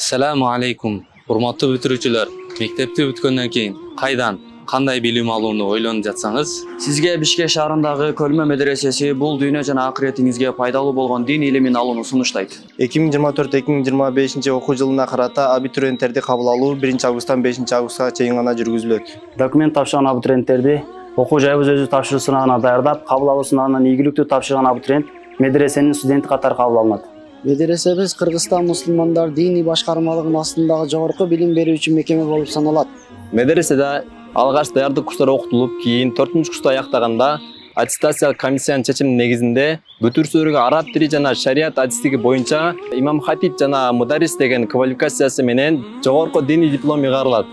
Assalamu alaikum. Урматтуу бүтүрүүчүлөр, мектепти бүткөндөн кийин кайдан, кандай билим алууну ойлонуп жатсаңыз, Сизге Бишкек шаарындагы Көлмө медресеси бул дүйнө жана акыретиңизге пайдалуу болгон дин илимин алууну сунуштайт. 2024-2025 окуу жылына карата абитуриенттерди кабыл алуу 1-августтан 5-августка чейин гана жүргүзүлөт. Документ тапшырган абитуриенттерди окуу жайыбыз өзү тапшыруу сынагына даярдап, кабыл алуу сынагынан ийгиликтүү тапшырган абитуриент медресенин студенти катары кабыл алынат. Медресебиз Кыргызстан мусулмандар дини башкармалыгынын астындагы жогорку билим берүүчү мекеме болуп саналат. Медреседе алгач даярдык курстары окутулуп, кийин 4-курсту аяктаганда аттестациялык комиссиянын чечими негизинде бүтүрсүрүгө араб тили жана шарият адистиги боюнча имам хатиб жана мударрис деген квалификациясы менен жогорку диний диплом ыйгарылат.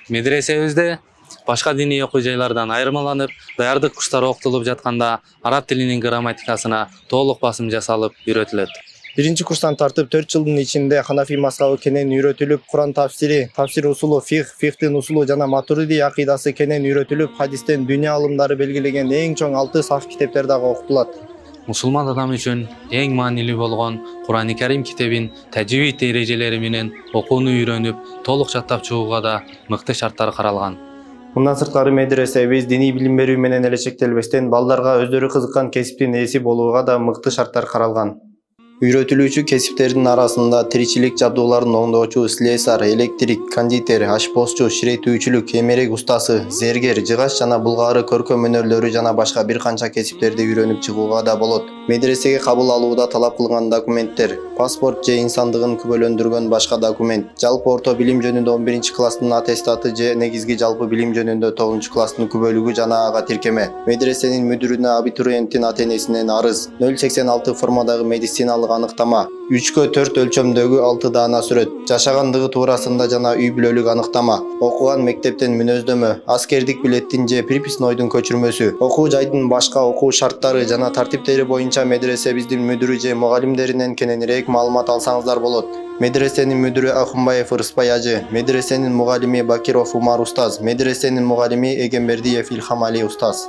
медресебизде башка диний окуу жайлардан айырмаланып, даярдык курстары окутулуп жатканда араб тилинин грамматикасына толук басым жасалып үйрөтүлөт. 1-курстан тартып 4 жылдын ичинде Ханафи мазхабы кенен үйрөтүлүп, Куран тафсири, тафсир усулу, фихтин усулу жана матуриди акыйдасы кенен үйрөтүлүп, хадистен дүйнө алымдары белгилеген эң чоң 6 саф китептер дагы окутулат. Мусулман адам үчүн эң маанилүү болгон Курани Карим китебин тажвид эрежелери менен окууну үйрөнүп, толук жаттап чыгууга да мыкты шарттар каралган. Мындан сырткары медресебиз диний билим берүү менен эле чектелбестен балдарга өздөрү кызыккан кесиптин ээси болууга да мыкты шарттар каралган. Үйрөтүлүүчү кесиптердин арасында тиричилик жабдууларын оңдоочу, слесарь, электрик, кондитер, ашпозчу, ширетүүчүлүк, эмерек устасы, зергер, жыгач жана булгаары көркөм өнөрлөрү жана башка бир канча кесиптерди үйрөнүп чыгууга да болот. Медресеге кабыл алууда талап кылынган документтер: паспорт же инсандыгын күбөлөндүргөн башка документ, жалпы орто билим жөнүндө 11-класстын аттестаты же негизги жалпы билим жөнүндө 9-класстын күбөлүгү жана ага тиркеме, медресенин мүдүрүнө абитуриенттин ата-энесинен арыз, 086 формадагы медициналык аныктама, 3/4 өлчөмдөгү 6 даана сүрөт, жашагандыгы туурасында жана үй бүлөлүк аныктама, окуган мектептен мүнөздөмө, аскердик билеттин же припискнойдун көчүрмөсү, окуу жайдын башка окуу шарттары жана тартиптери боюнча медресебиздин мүдүрү же мугалимдеринен кененирээк маалымат алсаңыздар болот. Медресенин мүдүрү Ахунбаев Рыспай ажы, медресенин мугалими Бакиров Умар устаз, медресенин мугалими Эгембердиев Илхам Али устаз.